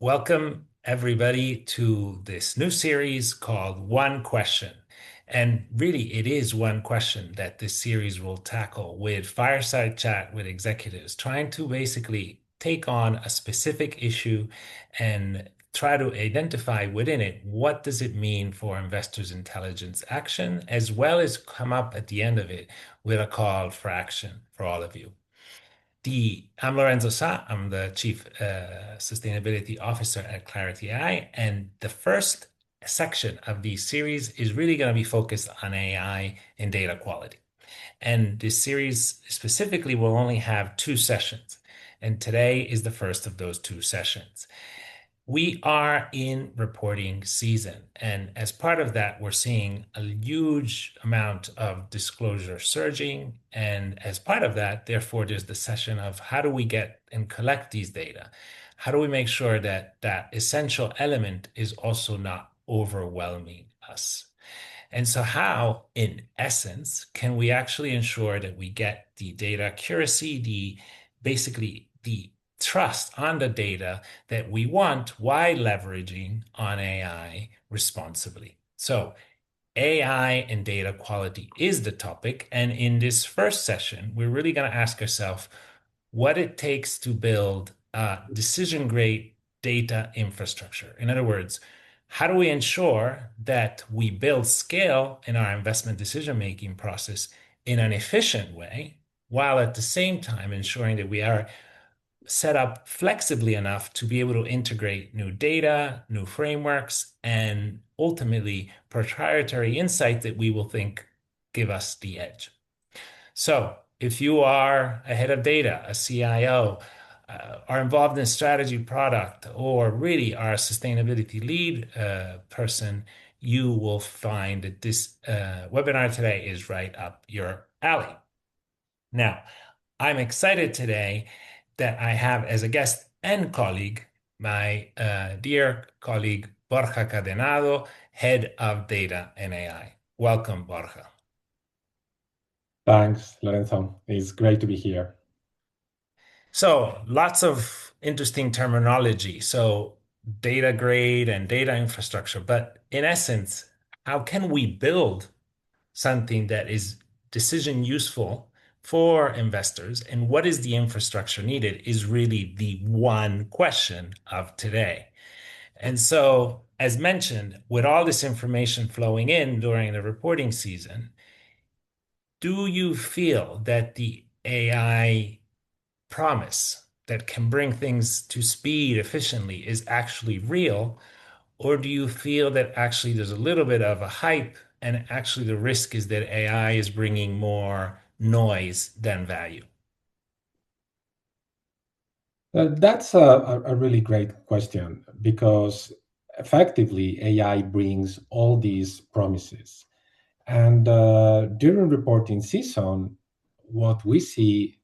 Welcome, everybody, to this new series called One Question. And really, it is one question that this series will tackle with fireside chat with executives, trying to basically take on a specific issue and try to identify within it what does it mean for investors' intelligence action, as well as come up at the end of it with a call for action for all of you. I'm Lorenzo Sa. I'm the Chief Sustainability Officer at Clarity AI. And the first section of the series is really going to be focused on AI and data quality. And this series specifically will only have two sessions. And today is the first of those two sessions. We are in reporting season, and as part of that, we're seeing a huge amount of disclosure surging. And as part of that, therefore, there's the session of how do we get and collect these data? How do we make sure that that essential element is also not overwhelming us? And so, how, in essence, can we actually ensure that we get the data accuracy, basically the trust on the data that we want while leveraging on AI responsibly? So, AI and data quality is the topic. And in this first session, we're really going to ask ourselves what it takes to build a decision grade data infrastructure. In other words, how do we ensure that we build scale in our investment decision making process in an efficient way, while at the same time ensuring that we are set up flexibly enough to be able to integrate new data, new frameworks, and ultimately proprietary insight that we will think give us the edge. So if you are a head of data, a CIO, are involved in strategy product, or really are a sustainability lead person, you will find that this webinar today is right up your alley. Now, I'm excited today that I have as a guest and colleague my dear colleague Borja Cadenado, Head of Data and AI. Welcome, Borja. Thanks, Lorenzo. It's great to be here. So, lots of interesting terminology. So, data grade and data infrastructure. But in essence, how can we build something that is decision useful for investors? And what is the infrastructure needed is really the one question of today. And so, as mentioned, with all this information flowing in during the reporting season, do you feel that the AI promise that can bring things to speed efficiently is actually real? Or do you feel that actually there's a little bit of a hype and actually the risk is that AI is bringing more noise than value? That's a really great question because effectively AI brings all these promises. And during reporting season, what we see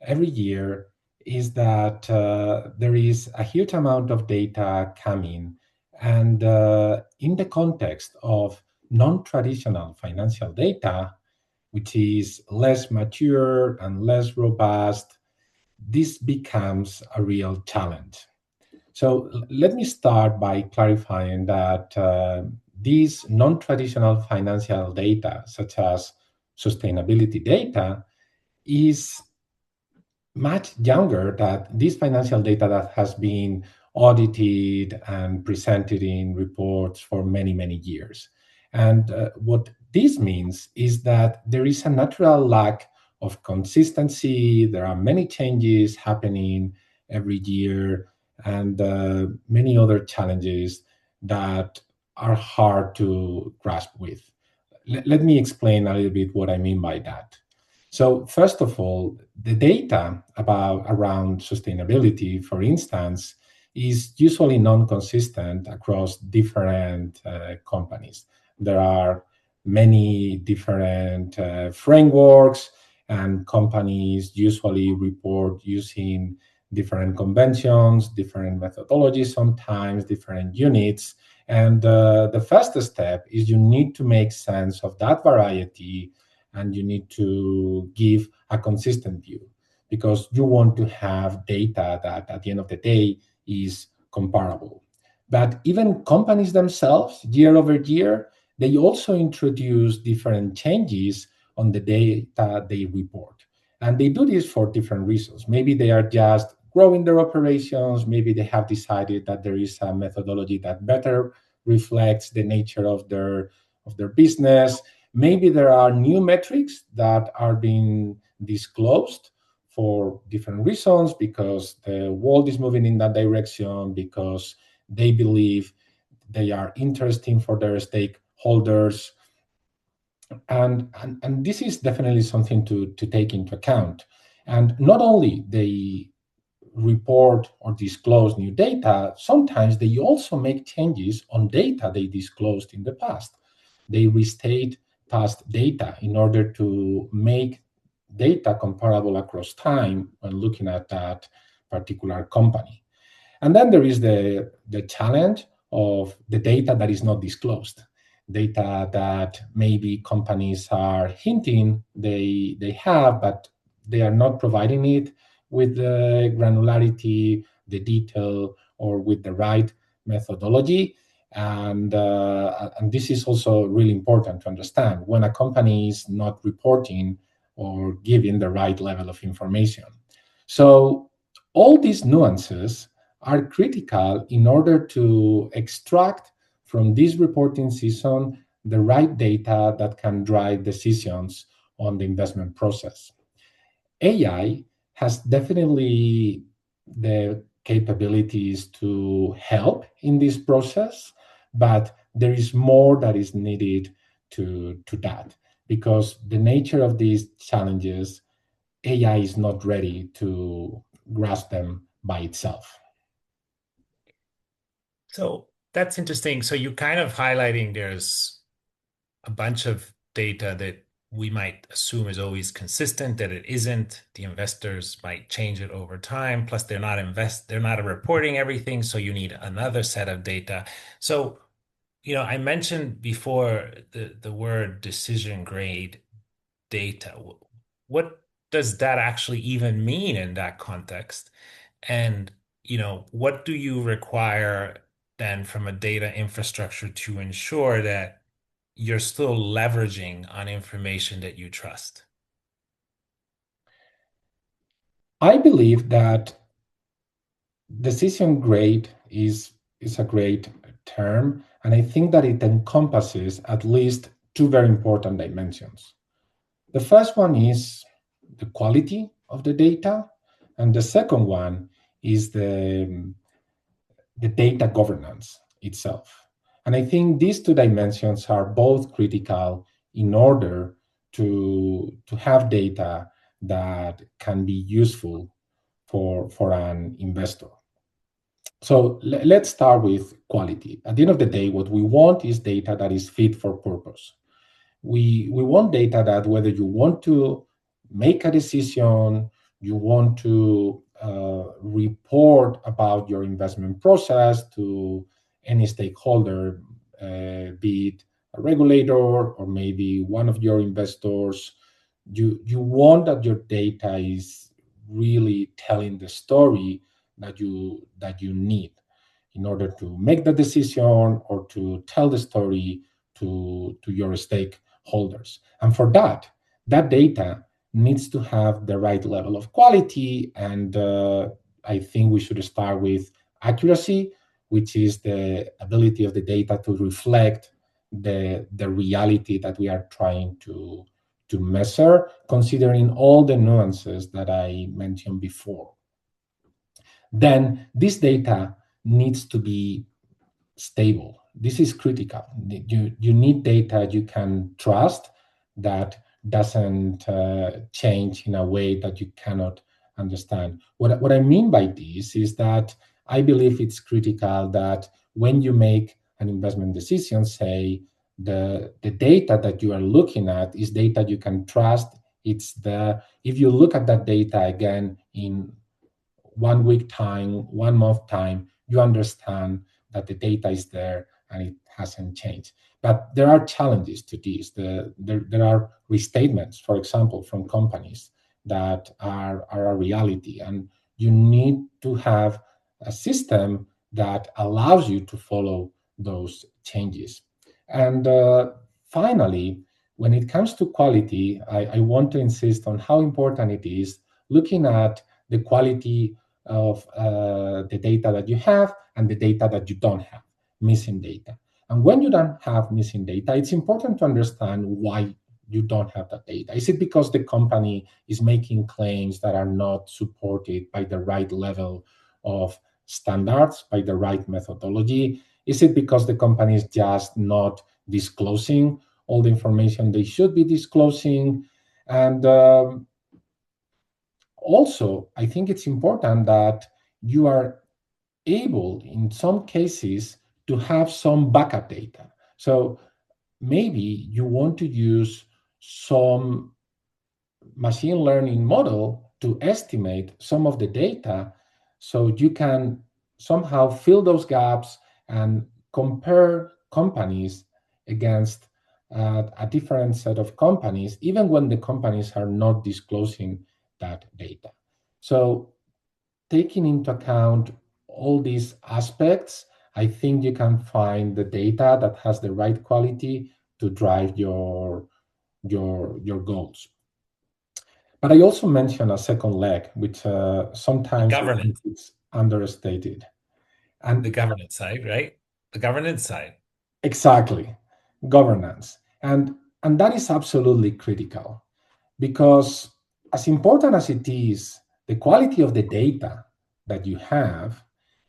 every year is that there is a huge amount of data coming. And in the context of non-traditional financial data, which is less mature and less robust, this becomes a real challenge. So let me start by clarifying that these non-traditional financial data, such as sustainability data, is much younger than this financial data that has been audited and presented in reports for many, many years. And what this means is that there is a natural lack of consistency. There are many changes happening every year and many other challenges that are hard to grasp with. Let me explain a little bit what I mean by that. So first of all, the data about around sustainability, for instance, is usually non-consistent across different companies. There are many different frameworks, and companies usually report using different conventions, different methodologies, sometimes different units. And the first step is you need to make sense of that variety and you need to give a consistent view because you want to have data that at the end of the day is comparable. But even companies themselves, year over year, they also introduce different changes on the data they report. And they do this for different reasons. Maybe they are just growing their operations. Maybe they have decided that there is a methodology that better reflects the nature of their business. Maybe there are new metrics that are being disclosed for different reasons, because the world is moving in that direction, because they believe they are interesting for their stakeholders. And this is definitely something to take into account. And not only they report or disclose new data, sometimes they also make changes on data they disclosed in the past. They restate past data in order to make data comparable across time when looking at that particular company. And then there is the challenge of the data that is not disclosed, data that maybe companies are hinting they have, but they are not providing it with the granularity, the detail, or with the right methodology. And this is also really important to understand when a company is not reporting or giving the right level of information. So all these nuances are critical in order to extract from this reporting season the right data that can drive decisions on the investment process. AI has definitely the capabilities to help in this process, but there is more that is needed to that, because the nature of these challenges, AI is not ready to grasp them by itself. So that's interesting. So you kind of highlighting there's a bunch of data that we might assume is always consistent, that it isn't. The investors might change it over time. Plus, they're not reporting everything, so you need another set of data. So, I mentioned before the word decision grade data. What does that actually even mean in that context? And, what do you require then from a data infrastructure to ensure that you're still leveraging on information that you trust? I believe that decision grade is a great term, and I think that it encompasses at least two very important dimensions. The first one is the quality of the data, and the second one is the data governance itself. And I think these two dimensions are both critical in order to have data that can be useful for an investor. So let's start with quality. At the end of the day, what we want is data that is fit for purpose. We want data that whether you want to make a decision, you want to report about your investment process to any stakeholder, be it a regulator or maybe one of your investors, you want that your data is really telling the story that you need in order to make the decision or to tell the story to your stakeholders. And for that, that data needs to have the right level of quality. And I think we should start with accuracy, which is the ability of the data to reflect the reality that we are trying to measure, considering all the nuances that I mentioned before. Then this data needs to be stable. This is critical. You need data you can trust that doesn't change in a way that you cannot understand. What I mean by this is that I believe it's critical that when you make an investment decision, say the data that you are looking at is data you can trust. If you look at that data again in 1 week time, 1 month time, you understand that the data is there and it hasn't changed. But there are challenges to this. There are restatements, for example, from companies that are a reality. And you need to have a system that allows you to follow those changes. And finally, when it comes to quality, I want to insist on how important it is looking at the quality of the data that you have and the data that you don't have, missing data. And when you don't have missing data, it's important to understand why you don't have that data. Is it because the company is making claims that are not supported by the right level of standards, by the right methodology? Is it because the company is just not disclosing all the information they should be disclosing? And also, I think it's important that you are able, in some cases, to have some backup data. So maybe you want to use some machine learning model to estimate some of the data so you can somehow fill those gaps and compare companies against a different set of companies, even when the companies are not disclosing that data. So taking into account all these aspects, I think you can find the data that has the right quality to drive your goals. But I also mentioned a second leg, which sometimes I think Governance, it's understated. the And governance side, right? The governance side. exactly, governance. And that is absolutely critical because as important as it is, the quality of the data that you have,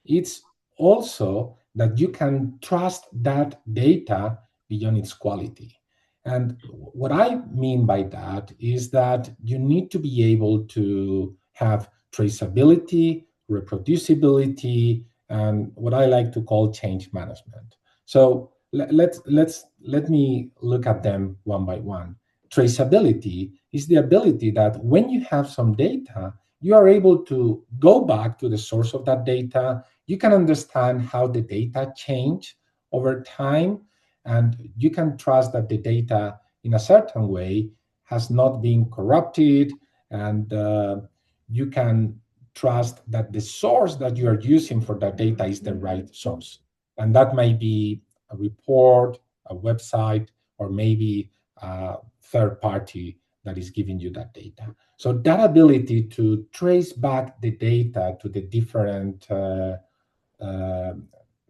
it's also that you can trust that data beyond its quality. And what I mean by that is that you need to be able to have traceability, reproducibility, and what I like to call change management. So let me look at them one by one. Traceability is the ability that when you have some data, you are able to go back to the source of that data. You can understand how the data change over time, and you can trust that the data in a certain way has not been corrupted, and you can trust that the source that you are using for that data is the right source. And that might be a report, a website, or maybe a third party that is giving you that data. So that ability to trace back the data to the different uh,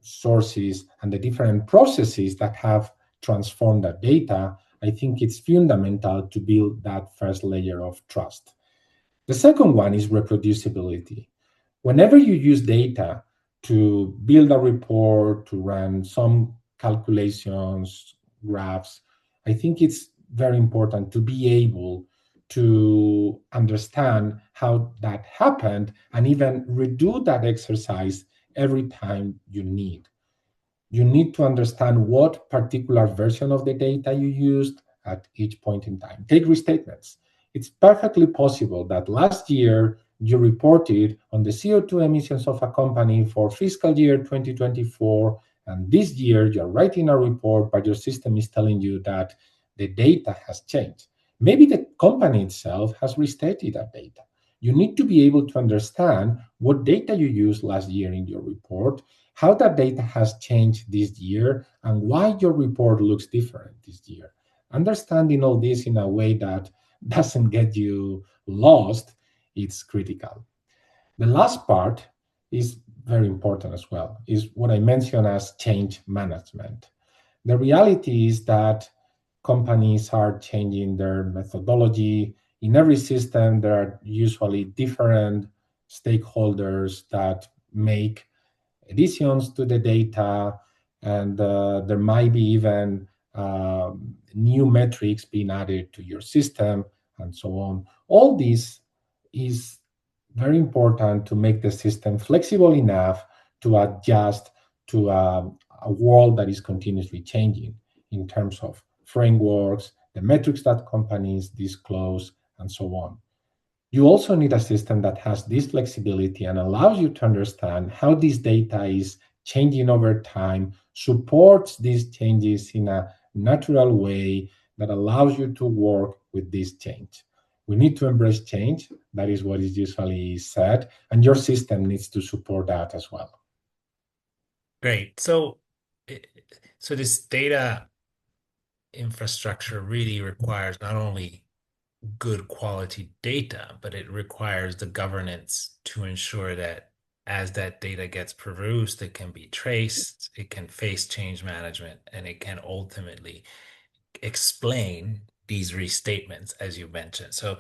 sources and the different processes that have transformed that data, I think it's fundamental to build that first layer of trust. The second one is reproducibility. Whenever you use data to build a report, to run some calculations, graphs, I think it's very important to be able to understand how that happened and even redo that exercise every time you need. You need to understand what particular version of the data you used at each point in time. Take restatements. It's perfectly possible that last year you reported on the CO2 emissions of a company for fiscal year 2024, and this year you're writing a report, but your system is telling you that the data has changed. Maybe the company itself has restated that data. You need to be able to understand what data you used last year in your report, how that data has changed this year, and why your report looks different this year. Understanding all this in a way that doesn't get you lost, it's critical. The last part is very important as well, is what I mentioned as change management. The reality is that companies are changing their methodology. In every system, there are usually different stakeholders that make additions to the data, and there might be even new metrics being added to your system, and so on. All this is very important to make the system flexible enough to adjust to a world that is continuously changing in terms of frameworks, the metrics that companies disclose, and so on. You also need a system that has this flexibility and allows you to understand how this data is changing over time, supports these changes in a natural way that allows you to work with this change. We need to embrace change. That is what is usually said. And your system needs to support that as well. Great. I- so this data infrastructure really requires not only good quality data, but it requires the governance to ensure that as that data gets produced, it can be traced, it can face change management, and it can ultimately explain these restatements, as you mentioned. So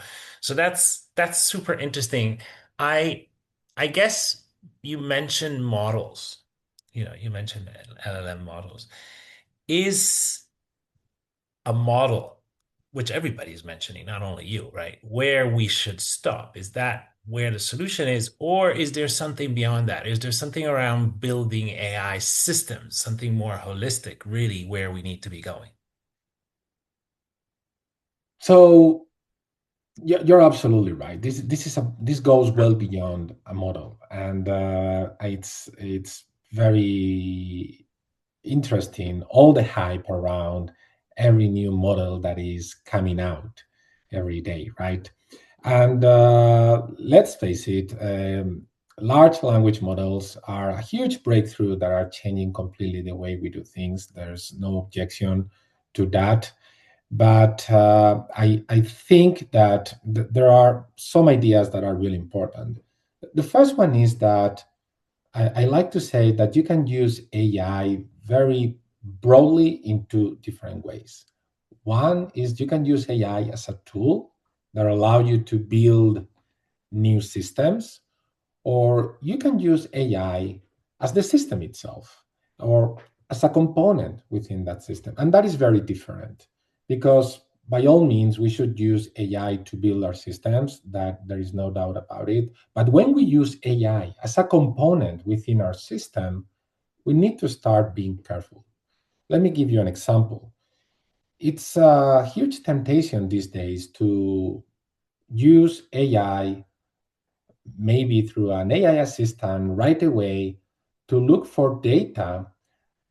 that's super interesting. I I guess you mentioned models. You mentioned LLM models. Is a model, which everybody's mentioning, not only you, right? Where we should stop? Is that where the solution is, or is there something beyond that? Is there something around building AI systems, something more holistic, really, where we need to be going? So you're absolutely right. This goes well beyond a model, and it's very interesting. All the hype around every new model that is coming out every day, right? And let's face it, large language models are a huge breakthrough that are changing completely the way we do things. There's no objection to that. But I think that there are some ideas that are really important. The first one is that I like to say that you can use AI very broadly in two different ways. One is you can use AI as a tool that allow you to build new systems, or you can use AI as the system itself or as a component within that system. And that is very different because by all means, we should use AI to build our systems, that there is no doubt about it. But when we use AI as a component within our system, we need to start being careful. Let me give you an example. It's a huge temptation these days to use AI, maybe through an AI assistant right away, to look for data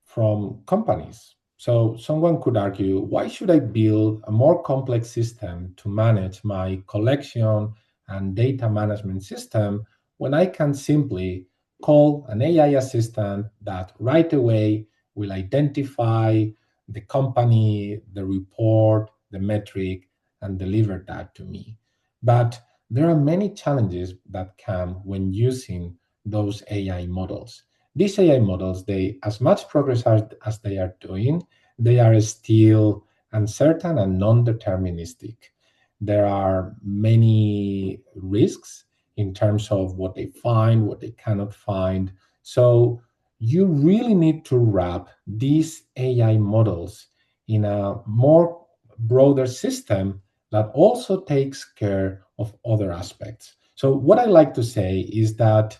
from companies. So someone could argue, why should I build a more complex system to manage my collection and data management system when I can simply call an AI assistant that right away will identify the company, the report, the metric, and deliver that to me? But there are many challenges that come when using those AI models. These AI models, they, as much progress as they are doing, they are still uncertain and non-deterministic. There are many risks in terms of what they find, what they cannot find. So you really need to wrap these AI models in a more broader system that also takes care of other aspects. So what I like to say is that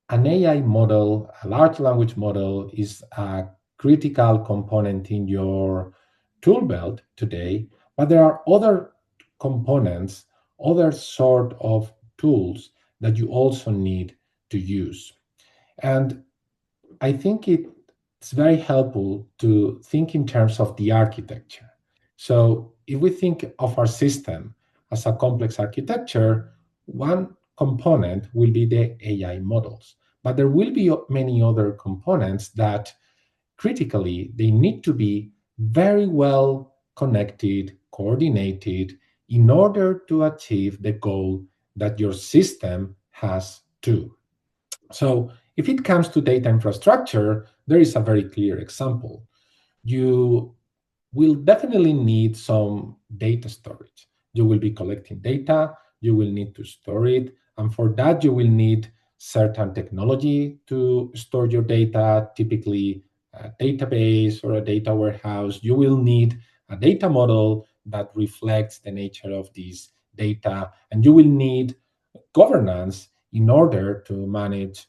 an AI model, a large language model, is a critical component in your tool belt today, but there are other components, other sort of tools that you also need to use. And I think it's very helpful to think in terms of the architecture. So if we think of our system as a complex architecture, one component will be the AI models, but there will be many other components that critically they need to be very well connected, coordinated in order to achieve the goal that your system has too. So if it comes to data infrastructure, there is a very clear example. You will definitely need some data storage. You will be collecting data, you will need to store it, and for that, you will need certain technology to store your data, typically a database or a data warehouse. You will need a data model that reflects the nature of this data, and you will need governance in order to manage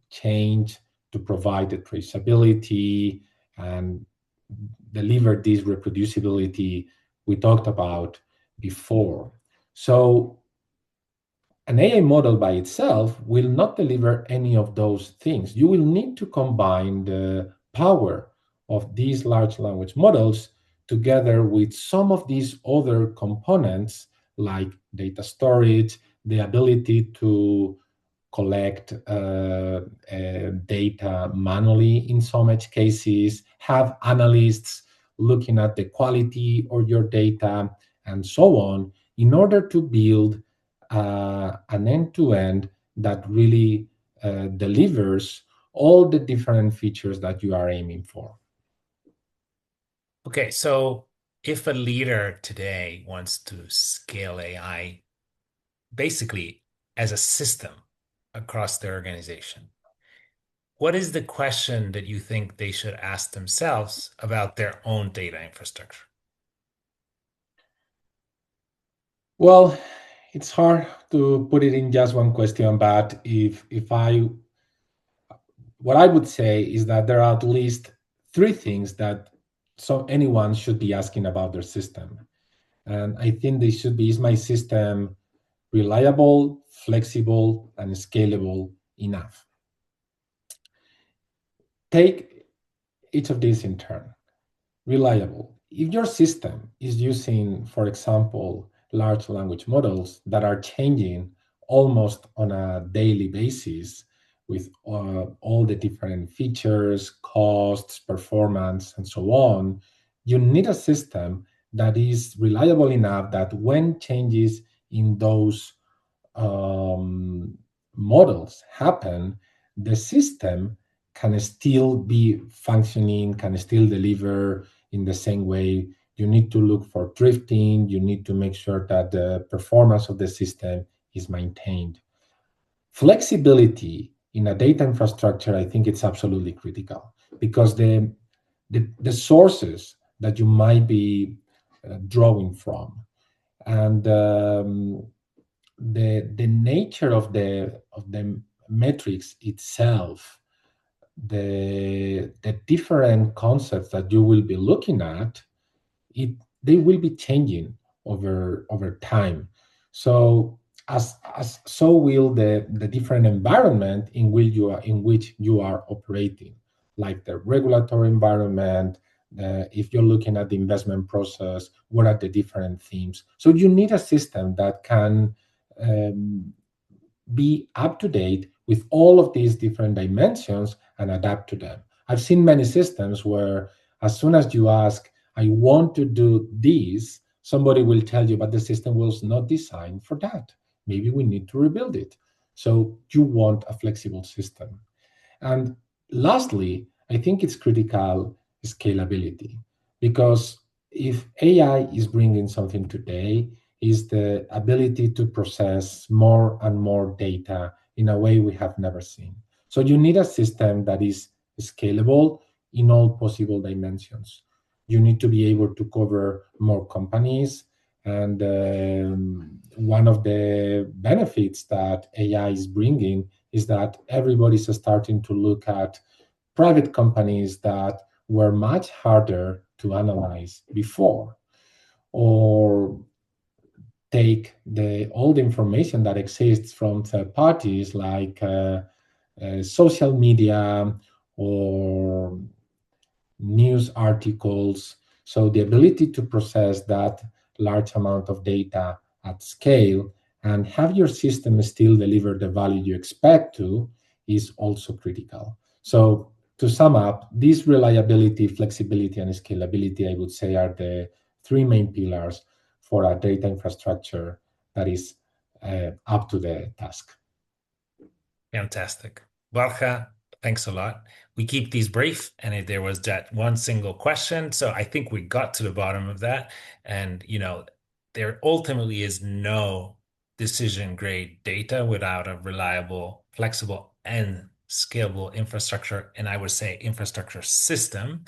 change, to provide the traceability and deliver this reproducibility we talked about before. So an AI model by itself will not deliver any of those things. You will need to combine the power of these large language models together with some of these other components like data storage, the ability to collect data manually in some edge cases, have analysts looking at the quality of your data, and so on, in order to build an end-to-end that really delivers all the different features that you are aiming for. Okay, so if a leader today wants to scale AI basically as a system across their organization, what is the question that you think they should ask themselves about their own data infrastructure? Well, it's hard to put it in just one question, but if I what I would say is that there are at least three things that anyone should be asking about their system. And I think they should be, is my system reliable, flexible, and scalable enough? Take each of these in turn. Reliable. If your system is using, for example, large language models that are changing almost on a daily basis with all the different features, costs, performance, and so on, you need a system that is reliable enough that when changes in those um, models happen, the system can still be functioning, can still deliver in the same way. You need to look for drifting, you need to make sure that the performance of the system is maintained. Flexibility in a data infrastructure, I think it's absolutely critical because the sources that you might be drawing from and the nature of the metrics itself, the different concepts that you will be looking at, it they will be changing over time. So as so will the different environment in which you are operating, like the regulatory environment. If you're looking at the investment process, what are the different themes? So you need a system that can um, be up to date with all of these different dimensions and adapt to them. I've seen many systems where, as soon as you ask, I want to do this, somebody will tell you, but the system was not designed for that. Maybe we need to rebuild it. So you want a flexible system. And lastly, I think it's critical scalability because if AI is bringing something today, is the ability to process more and more data in a way we have never seen. So you need a system that is scalable in all possible dimensions. You need to be able to cover more companies. And one of the benefits that AI is bringing is that everybody's starting to look at private companies that were much harder to analyze before, or take the all the information that exists from third parties like social media or news articles. So the ability to process that large amount of data at scale and have your system still deliver the value you expect to is also critical. So to sum up, this reliability, flexibility, and scalability, I would say, are the three main pillars for a data infrastructure that is up to the task. Fantastic. Borja, thanks a lot. We keep these brief, and if there was that one single question, so I think we got to the bottom of that. And, there ultimately is no decision grade data without a reliable, flexible, and scalable infrastructure, and I would say infrastructure system.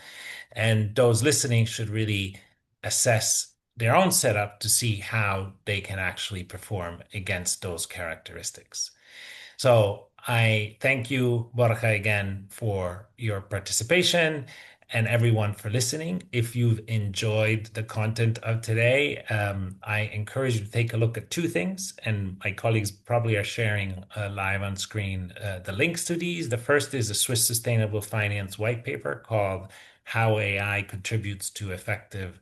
And those listening should really assess their own setup to see how they can actually perform against those characteristics. So I thank you, Borja, again for your participation and everyone for listening. If you've enjoyed the content of today, I encourage you to take a look at two things, and my colleagues probably are sharing live on screen the links to these. The first is a Swiss Sustainable Finance white paper called How AI Contributes to Effective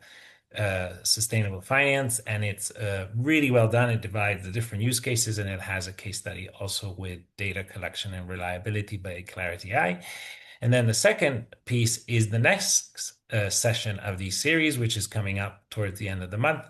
sustainable finance, and it's really well done. It divides the different use cases, and it has a case study also with data collection and reliability by Clarity AI. And then the second piece is the next session of the series, which is coming up towards the end of the month.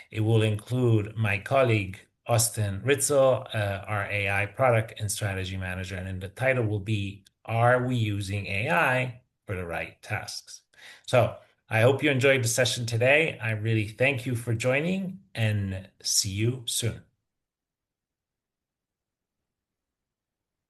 It will include my colleague, Austin Ritzel, our AI product and strategy manager. And then the title will be, Are We Using AI for the Right Tasks? So I hope you enjoyed the session today. I really thank you for joining and see you soon.